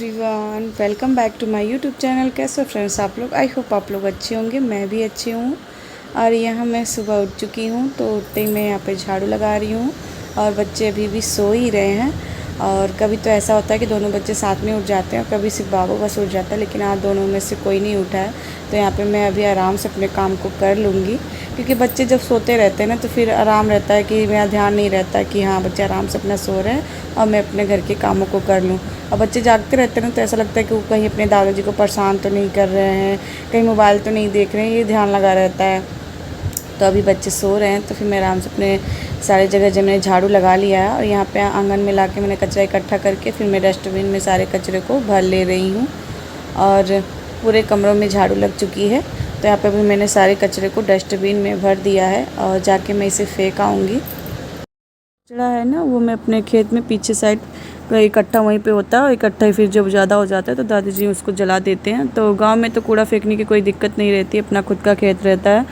Everyone, welcome back to my YouTube channel. कैसे हो friends आप लोग? आई होप आप लोग अच्छे होंगे। मैं भी अच्छी हूँ। और यहाँ मैं सुबह उठ चुकी हूँ, तो उठते ही मैं यहाँ पे झाड़ू लगा रही हूँ। और बच्चे अभी भी सो ही रहे हैं। और कभी तो ऐसा होता है कि दोनों बच्चे साथ में उठ जाते हैं और कभी सिर्फ बाबू बस उठ जाता है, लेकिन आज दोनों में से कोई नहीं उठा है। तो यहाँ पे मैं अभी आराम से अपने काम को कर लूँगी, क्योंकि बच्चे जब सोते रहते हैं ना तो फिर आराम रहता है कि मेरा ध्यान नहीं रहता कि हाँ बच्चे आराम से अपना सो रहे हैं और मैं अपने घर के कामों को कर लूँ। और बच्चे जागते रहते हैं ना तो ऐसा लगता है कि वो कहीं अपने दादाजी को परेशान तो नहीं कर रहे हैं, कहीं मोबाइल तो नहीं देख रहे हैं, ये ध्यान लगा रहता है। तो अभी बच्चे सो रहे हैं तो फिर मैं आराम से अपने सारे जगह जब मैंने झाड़ू लगा लिया है और यहाँ पे आंगन में लाके मैंने कचरा इकट्ठा करके फिर मैं डस्टबिन में सारे कचरे को भर ले रही हूँ। और पूरे कमरों में झाड़ू लग चुकी है, तो यहाँ पे भी मैंने सारे कचरे को डस्टबिन में भर दिया है और जाके मैं इसे फेंक आऊँगी। कचरा है ना, वो मैं अपने खेत में पीछे साइड इकट्ठा वहीं पे होता है, और इकट्ठा ही फिर जब ज़्यादा हो जाता है तो दादाजी उसको जला देते हैं। तो गांव में तो कूड़ा फेंकने की कोई दिक्कत नहीं रहती, अपना खुद का खेत रहता है।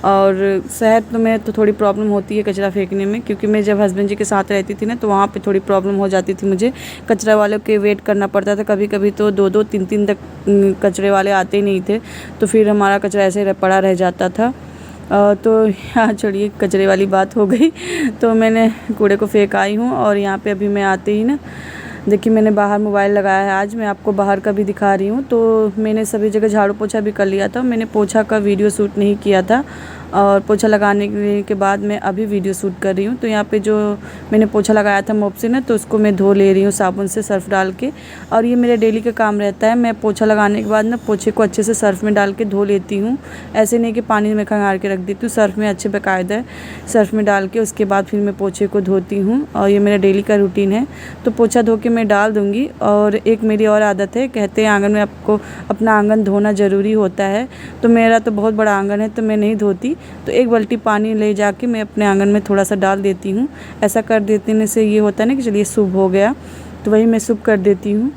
और शहर में तो थोड़ी प्रॉब्लम होती है कचरा फेंकने में, क्योंकि मैं जब हस्बैंड जी के साथ रहती थी ना तो वहाँ पे थोड़ी प्रॉब्लम हो जाती थी। मुझे कचरा वालों के वेट करना पड़ता था, कभी कभी तो 2-2 3-3 तक कचरे वाले आते ही नहीं थे, तो फिर हमारा कचरा ऐसे पड़ा रह जाता था। तो यहाँ छोड़िए, कचरे वाली बात हो गई। तो मैंने कूड़े को फेंक आई हूँ। और यहाँ पे अभी मैं आते ही ना, देखिए मैंने बाहर मोबाइल लगाया है, आज मैं आपको बाहर का भी दिखा रही हूँ। तो मैंने सभी जगह झाड़ू पोछा भी कर लिया था, मैंने पोछा का वीडियो शूट नहीं किया था। और पोछा लगाने के बाद मैं अभी वीडियो शूट कर रही हूँ। तो यहाँ पे जो मैंने पोछा लगाया था मोप से ना, तो उसको मैं धो ले रही हूँ साबुन से सर्फ़ डाल के। और ये मेरा डेली का काम रहता है, मैं पोछा लगाने के बाद ना पोछे को अच्छे से सर्फ़ में डाल के धो लेती हूँ। ऐसे नहीं कि पानी में खंगाल के रख देती हूँ, सर्फ़ में अच्छे बाकायदा सर्फ़ में डाल के उसके बाद फिर मैं पोछे को धोती हूँ। और ये मेरा डेली का रूटीन है। तो पोछा धो के मैं डाल दूँगी। और एक मेरी और आदत है, कहते हैं आंगन में आपको अपना आंगन धोना ज़रूरी होता है। तो मेरा तो बहुत बड़ा आंगन है तो मैं नहीं धोती, तो एक बाल्टी पानी ले जाके मैं अपने आंगन में थोड़ा सा डाल देती हूँ। ऐसा कर देने से ये होता है ना कि चलिए शुभ हो गया, तो वही मैं शुभ कर देती हूँ।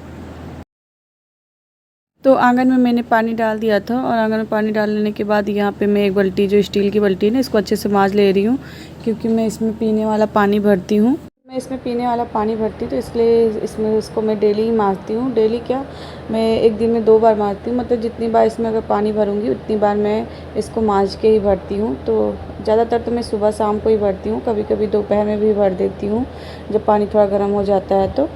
तो आंगन में मैंने पानी डाल दिया था, और आंगन में पानी डाल लेने के बाद यहाँ पे मैं एक बाल्टी, जो स्टील की बाल्टी है ना, इसको अच्छे से मांज ले रही हूँ, क्योंकि मैं इसमें पीने वाला पानी भरती हूँ। तो इसलिए इसमें इसको मैं डेली ही मांजती हूँ। डेली क्या, मैं एक दिन में 2 बार मांजती हूँ, मतलब जितनी बार इसमें अगर पानी भरूँगी उतनी बार मैं इसको मांज के ही भरती हूँ। तो ज़्यादातर तो मैं सुबह शाम को ही भरती हूँ, कभी कभी दोपहर में भी भर देती हूँ जब पानी थोड़ा गर्म हो जाता है तो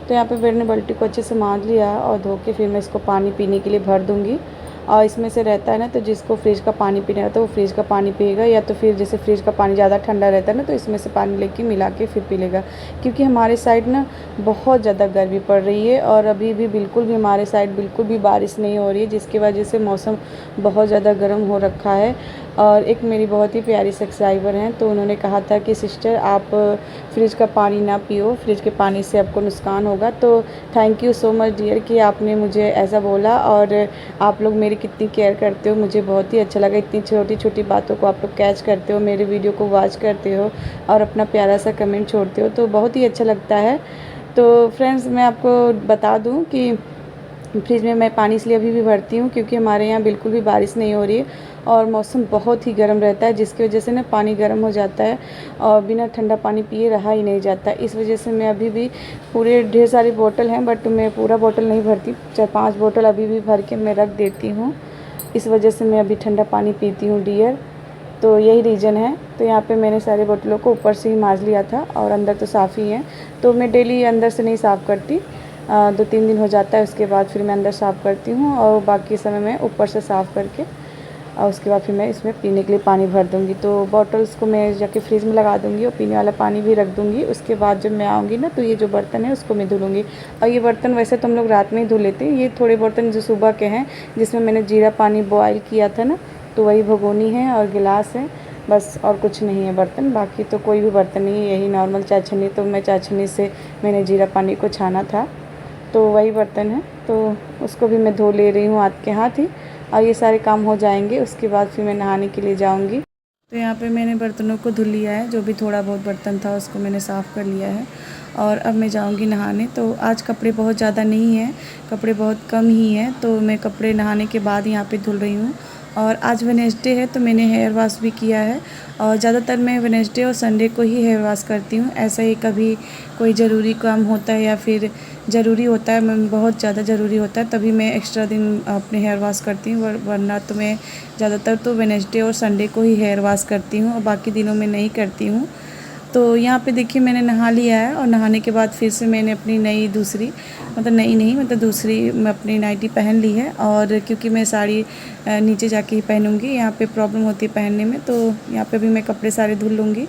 यहाँ पे मैंने बाल्टी को अच्छे से मांज लिया और धो के फिर मैं इसको पानी पीने के लिए भर दूँगी। और इसमें से रहता है ना, तो जिसको फ्रिज का पानी पीना रहता है वो फ्रिज का पानी पिएगा, या तो फिर जैसे फ्रिज का पानी ज़्यादा ठंडा रहता है ना तो इसमें से पानी लेके मिला के फिर पी लेगा। क्योंकि हमारे साइड ना बहुत ज़्यादा गर्मी पड़ रही है, और अभी भी बिल्कुल भी हमारे साइड बिल्कुल भी बारिश नहीं हो रही है, जिसकी वजह से मौसम बहुत ज़्यादा गर्म हो रखा है। और एक मेरी बहुत ही प्यारी सब्सक्राइबर हैं, तो उन्होंने कहा था कि सिस्टर आप फ्रिज का पानी ना पियो, फ्रिज के पानी से आपको नुकसान होगा। तो thank you so much dear कि आपने मुझे ऐसा बोला, और आप लोग मेरी कितनी केयर करते हो, मुझे बहुत ही अच्छा लगा। इतनी छोटी छोटी बातों को आप लोग कैच करते हो, मेरे वीडियो को वॉच करते हो और अपना प्यारा सा कमेंट छोड़ते हो, तो बहुत ही अच्छा लगता है। तो फ्रेंड्स, मैं आपको बता दूं कि फ्रिज में मैं पानी इसलिए अभी भी भरती हूँ क्योंकि हमारे यहाँ बिल्कुल भी बारिश नहीं हो रही है और मौसम बहुत ही गर्म रहता है, जिसकी वजह से ना पानी गर्म हो जाता है और बिना ठंडा पानी पिए रहा ही नहीं जाता। इस वजह से मैं अभी भी पूरे ढेर सारी बोतल हैं, बट मैं पूरा बोतल नहीं भरती, 4-5 बोतल अभी भी भर के मैं रख देती हूँ। इस वजह से मैं अभी ठंडा पानी पीती हूँ डियर, तो यही रीज़न है। तो यहाँ पे मैंने सारे बोतलों को ऊपर से ही मांज लिया था, और अंदर तो साफ़ ही है, तो मैं डेली अंदर से नहीं साफ़ करती, 2-3 दिन हो जाता है उसके बाद फिर मैं अंदर साफ़ करती हूँ, और बाकी समय मैं ऊपर से साफ़ करके और उसके बाद फिर मैं इसमें पीने के लिए पानी भर दूँगी। तो बॉटल्स को मैं जाके फ्रिज में लगा दूँगी और पीने वाला पानी भी रख दूँगी। उसके बाद जब मैं आऊँगी ना, तो ये जो बर्तन है उसको मैं धुल लूँगी। और ये बर्तन वैसे तो हम लोग रात में ही धुल लेते हैं, ये थोड़े बर्तन जो सुबह के हैं जिसमें मैंने जीरा पानी बॉयल किया था ना, तो वही भगोनी है और गिलास है, बस और कुछ नहीं है बर्तन। बाकी तो कोई भी बर्तन नहीं है, यही नॉर्मल चाय छन्नी, तो मैं चाय छन्नी से मैंने जीरा पानी को छाना था, तो वही बर्तन है, तो उसको भी मैं धो ले रही हूँ हाथ के हाथ ही। और ये सारे काम हो जाएंगे उसके बाद फिर मैं नहाने के लिए जाऊँगी। तो यहाँ पे मैंने बर्तनों को धुल लिया है, जो भी थोड़ा बहुत बर्तन था उसको मैंने साफ़ कर लिया है, और अब मैं जाऊँगी नहाने। तो आज कपड़े बहुत ज़्यादा नहीं हैं, कपड़े बहुत कम ही हैं, तो मैं कपड़े नहाने के बाद यहाँ पे धुल रही हूँ। और आज वेडनेसडे है तो मैंने हेयर वॉश भी किया है। और ज़्यादातर मैं वेडनेसडे और संडे को ही हेयर वॉश करती हूँ। ऐसा ही कभी कोई ज़रूरी काम होता है या फिर ज़रूरी होता है, मैं बहुत ज़्यादा ज़रूरी होता है तभी मैं एक्स्ट्रा दिन अपने हेयर वॉश करती हूँ, वरना तो मैं ज़्यादातर तो वेडनेसडे और संडे को ही हेयर वॉश करती हूँ और बाकी दिनों में नहीं करती हूँ। तो यहाँ पे देखिए मैंने नहा लिया है और नहाने के बाद फिर से मैंने अपनी दूसरी मैं अपनी नाइटी पहन ली है। और क्योंकि मैं साड़ी नीचे जाके ही पहनूँगी, यहाँ पे प्रॉब्लम होती है पहनने में, तो यहाँ पे भी मैं कपड़े सारे धुल लूँगी।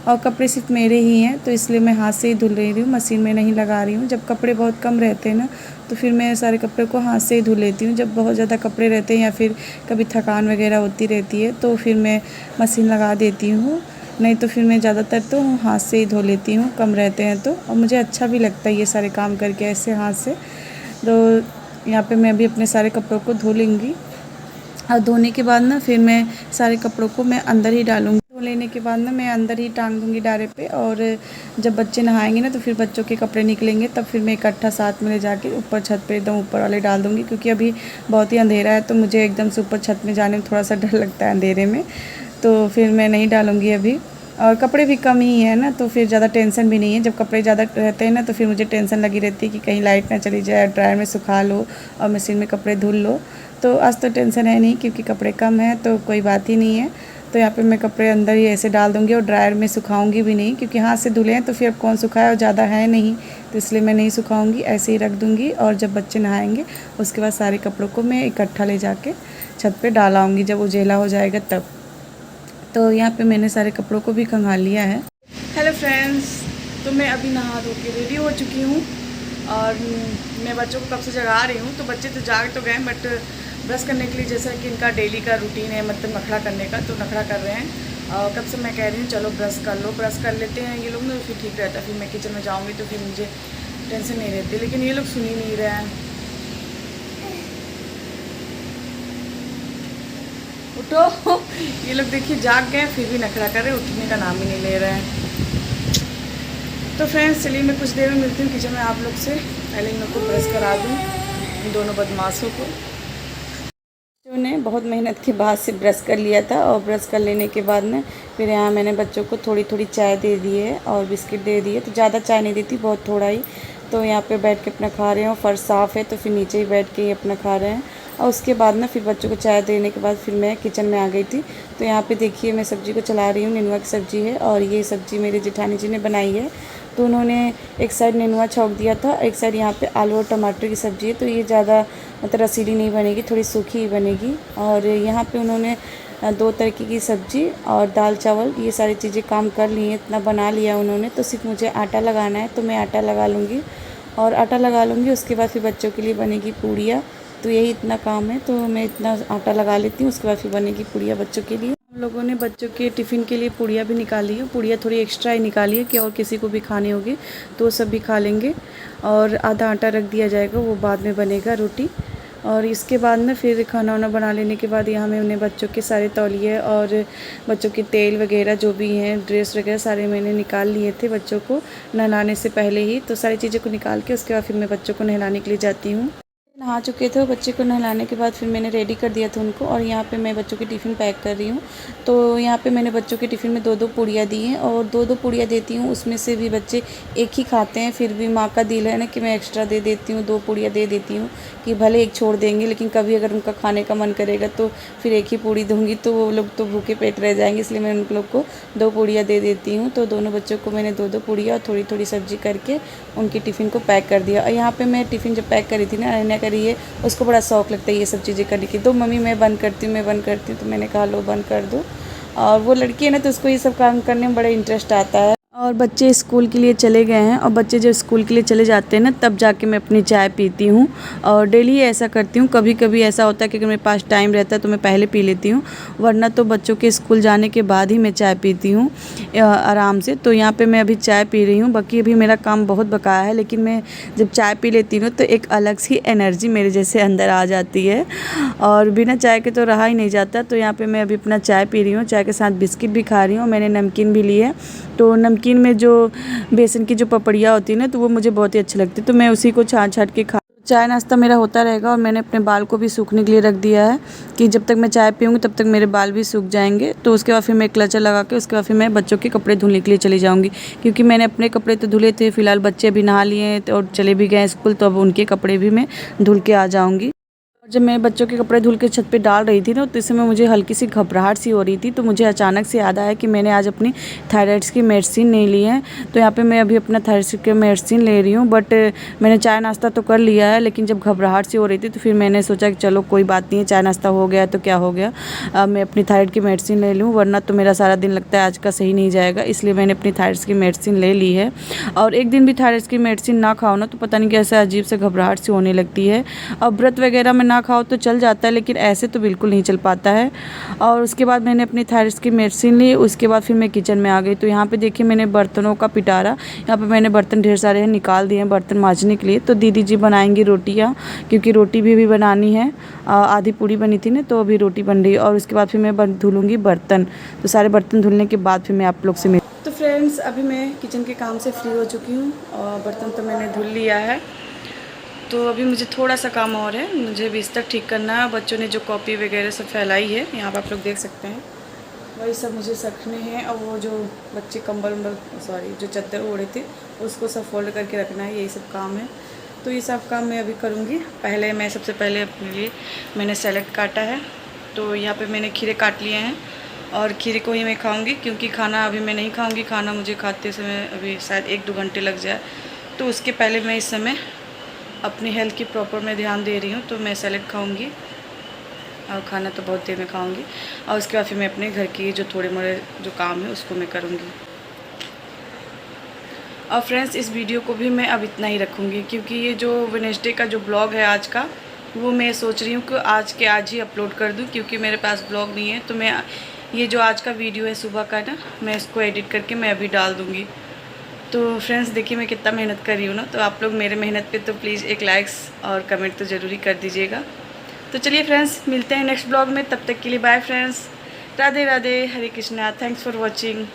और कपड़े सिर्फ मेरे ही हैं तो इसलिए मैं हाथ से ही धुल रही हूँ, मशीन में नहीं लगा रही हूँ। जब कपड़े बहुत कम रहते हैं ना तो फिर मैं सारे कपड़े को हाथ से ही धुल लेती हूँ। जब बहुत ज़्यादा कपड़े रहते हैं या फिर कभी थकान वगैरह होती रहती है तो फिर मैं मशीन लगा देती हूँ, नहीं तो फिर मैं ज़्यादातर तो हाथ से ही धो लेती हूँ कम रहते हैं तो। और मुझे अच्छा भी लगता है ये सारे काम करके ऐसे हाथ से। तो यहाँ पे मैं अभी अपने सारे कपड़ों को धो लूँगी और धोने के बाद ना फिर मैं सारे कपड़ों को मैं अंदर ही डालूँगी। धो लेने के बाद ना मैं अंदर ही टांग दूँगी डारे पे। और जब बच्चे नहाएंगे ना तो फिर बच्चों के कपड़े निकलेंगे तब फिर मैं इकट्ठा साथ में ले जाके ऊपर छत पे एकदम ऊपर वाले डाल दूँगी, क्योंकि अभी बहुत ही अंधेरा है तो मुझे एकदम से ऊपर छत में जाने में थोड़ा सा डर लगता है अंधेरे में, तो फिर मैं नहीं डालूँगी अभी। और कपड़े भी कम ही है ना तो फिर ज़्यादा टेंशन भी नहीं है। जब कपड़े ज़्यादा रहते हैं ना तो फिर मुझे टेंशन लगी रहती है कि कहीं लाइट ना चली जाए, ड्रायर में सुखा लो और मशीन में कपड़े धुल लो। तो आज तो टेंशन है नहीं क्योंकि कपड़े कम हैं तो कोई बात ही नहीं है। तो यहाँ पे मैं कपड़े अंदर ही ऐसे डाल दूँगी और ड्रायर में सुखाऊंगी भी नहीं, क्योंकि हाथ से धुले हैं तो फिर अब कौन सुखाए और ज़्यादा है नहीं, तो इसलिए मैं नहीं सुखाऊंगी, ऐसे ही रख दूँगी। और जब बच्चे नहाएंगे उसके बाद सारे कपड़ों को मैं इकट्ठा ले जाके छत पर डाल आऊँगी जब उजेला हो जाएगा तब। तो यहाँ पे मैंने सारे कपड़ों को भी खंगाल लिया है। हेलो फ्रेंड्स, तो मैं अभी नहा धो के रेडी हो चुकी हूँ और मैं बच्चों को कब से जगा रही हूँ। तो बच्चे तो जाग तो गए बट ब्रश करने के लिए, जैसा कि इनका डेली का रूटीन है मतलब नखड़ा करने का, तो नखड़ा कर रहे हैं। और कब से मैं कह रही हूँ चलो ब्रश कर लो, ब्रश कर लेते हैं ये लोग ना, फिर ठीक रहता है। फिर मैं किचन में जाऊँगी तो फिर मुझे टेंशन नहीं रहती, लेकिन ये लोग सुन ही नहीं रहे हैं। उठो ये लोग देखिए जाग गए फिर भी नखरा कर रहे, उठने का नाम ही नहीं ले रहे हैं। तो फ्रेंड्स चलिए मैं कुछ देर में मिलती हूँ किचन में आप लोग से। पहले इन लोग को ब्रश करा दूँ, इन दोनों बदमाशों को। बच्चों ने बहुत मेहनत के बाद से ब्रश कर लिया था और ब्रश कर लेने के बाद में फिर यहाँ मैंने बच्चों को थोड़ी थोड़ी चाय दे दी है और बिस्किट दे दिए। तो ज़्यादा चाय नहीं देती, बहुत थोड़ा ही। तो यहाँ पे बैठ के अपना खा रहे हैं और फर्श साफ़ है तो फिर नीचे ही बैठ के ही अपना खा रहे हैं। और उसके बाद ना फिर बच्चों को चाय देने के बाद फिर मैं किचन में आ गई थी। तो यहाँ पे देखिए मैं सब्ज़ी को चला रही हूँ, नेनुआ की सब्ज़ी है और ये सब्ज़ी मेरी जेठानी जी ने बनाई है। तो उन्होंने एक साइड नेनुआ छौंक दिया था, एक साइड यहाँ पे आलू और टमाटर की सब्ज़ी है। तो ये ज़्यादा मतलब रसीली नहीं बनेगी, थोड़ी सूखी ही बनेगी। और यहाँ पे उन्होंने 2 तरीके की सब्ज़ी और दाल चावल ये सारी चीज़ें काम कर ली हैं, इतना बना लिया उन्होंने। तो सिर्फ मुझे आटा लगाना है, तो मैं आटा लगा लूँगी और आटा लगा लूँगी। उसके बाद फिर बच्चों के लिए बनेगी पूड़ियाँ। तो यही इतना काम है, तो मैं इतना आटा लगा लेती हूँ, उसके बाद फिर बनेगी पूड़ियाँ बच्चों के लिए। हम लोगों ने बच्चों के टिफ़िन के लिए पूड़ियाँ भी निकाली है। पूड़ियाँ थोड़ी एक्स्ट्रा ही निकाली है कि और किसी को भी खानी होगी तो सब भी खा लेंगे। और आधा आटा रख दिया जाएगा, वो बाद में बनेगा रोटी। और इसके बाद में फिर खाना वाना बना लेने के बाद यहाँ मैंने बच्चों के सारे तौलिए और बच्चों के तेल वगैरह जो भी हैं, ड्रेस वगैरह सारे मैंने निकाल लिए थे बच्चों को नहलाने से पहले ही। तो सारी चीज़ें को निकाल के उसके बाद फिर मैं बच्चों को नहलाने के लिए जाती हूँ। नहा चुके थे, बच्चे को नहलाने के बाद फिर मैंने रेडी कर दिया था उनको। और यहाँ पे मैं बच्चों की टिफ़िन पैक कर रही हूँ। तो यहाँ पे मैंने बच्चों के टिफ़िन में 2-2 पूड़ियाँ दी हैं और 2-2 पूड़ियाँ देती हूँ, उसमें से भी बच्चे एक ही खाते हैं। फिर भी माँ का दिल है ना कि मैं एक्स्ट्रा दे देती हूँ, 2 पूड़ियाँ दे देती हूँ कि भले एक छोड़ देंगे, लेकिन कभी अगर उनका खाने का मन करेगा तो फिर एक ही पूड़ी दूँगी तो वो लोग तो भूखे पेट रह जाएंगे, इसलिए मैं उन लोग को 2 पूड़ियाँ दे देती हूँ। तो दोनों बच्चों को मैंने 2-2 पूड़ियाँ और थोड़ी थोड़ी सब्ज़ी करके उनकी टिफ़िन को पैक कर दिया। और यहाँ पर मैं टिफ़िन जब पैक करी थी ना, अनन्या करी है, उसको बड़ा शौक लगता है ये सब चीज़ें करने की। तो मम्मी मैं बंद करती हूँ, तो मैंने कहा लो बंद कर दो। और वो लड़की है ना तो उसको ये सब काम करने में बड़ा इंटरेस्ट आता है। और बच्चे स्कूल के लिए चले गए हैं और बच्चे जब स्कूल के लिए चले जाते हैं ना तब जाके मैं अपनी चाय पीती हूँ। और डेली ऐसा करती हूँ, कभी कभी ऐसा होता है कि अगर मेरे पास टाइम रहता है तो मैं पहले पी लेती हूँ, वरना तो बच्चों के स्कूल जाने के बाद ही मैं चाय पीती हूँ आराम से। तो यहाँ पे मैं अभी चाय पी रही हूँ, बाकी अभी मेरा काम बहुत बकाया है, लेकिन मैं जब चाय पी लेती हूँ तो एक अलग सी एनर्जी मेरे जैसे अंदर आ जाती है और बिना चाय के तो रहा ही नहीं जाता। तो यहाँ पर मैं अभी अपना चाय पी रही हूँ, चाय के साथ बिस्किट भी खा रही हूँ, मैंने नमकीन भी ली है। तो नमकीन में जो बेसन की जो पपड़ियाँ होती है ना तो वो मुझे बहुत ही अच्छी लगती है, तो मैं उसी को छाँट छाँट के चाय नाश्ता मेरा होता रहेगा और मैंने अपने बाल को भी सूखने के लिए रख दिया है कि जब तक मैं चाय पीऊँगी तब तक मेरे बाल भी सूख जाएंगे। तो उसके बाद फिर मैं क्लचर लगा के उसके बाद फिर मैं बच्चों के कपड़े धुलने के लिए चली जाऊँगी, क्योंकि मैंने अपने कपड़े तो धुले थे। फिलहाल बच्चे अभी नहा लिए हैं और चले भी गए स्कूल, तो अब उनके कपड़े भी मैं धुल के आ जाऊँगी। और जब मैं बच्चों के कपड़े धुल के छत पे डाल रही थी ना, तो इस समय मुझे हल्की सी घबराहट सी हो रही थी। तो मुझे अचानक से याद आया कि मैंने आज अपनी थायराइड्स की मेडिसिन नहीं ली है। तो यहाँ पे मैं अभी अपना थायराइड्स की मेडिसिन ले रही हूँ। बट मैंने चाय नाश्ता तो कर लिया है, लेकिन जब घबराहट सी हो रही थी तो फिर मैंने सोचा कि चलो कोई बात नहीं है, चाय नाश्ता हो गया तो क्या हो गया, अब मैं अपनी थायराइड की मेडिसिन ले लूँ, वरना तो मेरा सारा दिन लगता है आज का सही नहीं जाएगा। इसलिए मैंने अपनी थायराइड्स की मेडिसिन ले ली है। और एक दिन भी थायराइड्स की मेडिसिन ना खाओ ना, तो पता नहीं कैसे अजीब से घबराहट सी होने लगती है। अब व्रत वगैरह में ना खाओ तो चल जाता है, लेकिन ऐसे तो बिल्कुल नहीं चल पाता है। और उसके बाद मैंने अपनी थायराइड की मेडिसिन ली। उसके बाद फिर मैं किचन में आ गई। तो यहाँ पे देखिए मैंने बर्तनों का पिटारा, यहाँ पे मैंने बर्तन ढेर सारे हैं निकाल दिए हैं बर्तन मांजने के लिए। तो दीदी जी बनाएंगी रोटियाँ, क्योंकि रोटी भी बनानी है। आधी पूड़ी बनी थी ना, तो अभी रोटी बन रही है। और उसके बाद फिर मैं धुलूँगी बर्तन। तो सारे बर्तन धुलने के बाद फिर मैं आप लोग से मिल। तो फ्रेंड्स, अभी मैं किचन के काम से फ्री हो चुकी हूँ और बर्तन तो मैंने धुल लिया है। तो अभी मुझे थोड़ा सा काम और है, मुझे बिस्तर ठीक करना है। बच्चों ने जो कॉपी वगैरह सब फैलाई है यहाँ पर आप लोग देख सकते हैं, वही सब मुझे रखने हैं। और वो जो बच्चे जो चादर ओढ़े थे उसको सब फोल्ड करके रखना है, यही सब काम है। तो ये सब काम मैं अभी करूँगी। सबसे पहले अपने लिए मैंने सैलेड काटा है। तो यहाँ पे मैंने खीरे काट लिए हैं और खीरे को ही मैं खाऊँगी, क्योंकि खाना अभी मैं नहीं खाऊँगी। खाना मुझे खाते समय अभी शायद 1-2 घंटे लग जाए। तो उसके पहले मैं इस समय अपनी हेल्थ की प्रॉपर मैं ध्यान दे रही हूँ। तो मैं सैलेड खाऊंगी और खाना तो बहुत देर में खाऊंगी। और उसके बाद फिर मैं अपने घर की जो थोड़े मोड़े जो काम है उसको मैं करूँगी। और फ्रेंड्स, इस वीडियो को भी मैं अब इतना ही रखूँगी, क्योंकि ये जो वेडनेसडे का जो ब्लॉग है आज का, वो मैं सोच रही हूँ कि आज ही अपलोड कर दूँ, क्योंकि मेरे पास ब्लॉग नहीं है। तो मैं ये जो आज का वीडियो है सुबह का ना, मैं इसको एडिट करके मैं अभी डाल दूँगी। तो फ्रेंड्स देखिए मैं कितना मेहनत कर रही हूँ ना। तो आप लोग मेरे मेहनत पे तो प्लीज़ एक लाइक्स और कमेंट तो ज़रूरी कर दीजिएगा। तो चलिए फ्रेंड्स, मिलते हैं नेक्स्ट ब्लॉग में। तब तक के लिए bye friends, Radhe Radhe, Hare Krishna, thanks for watching.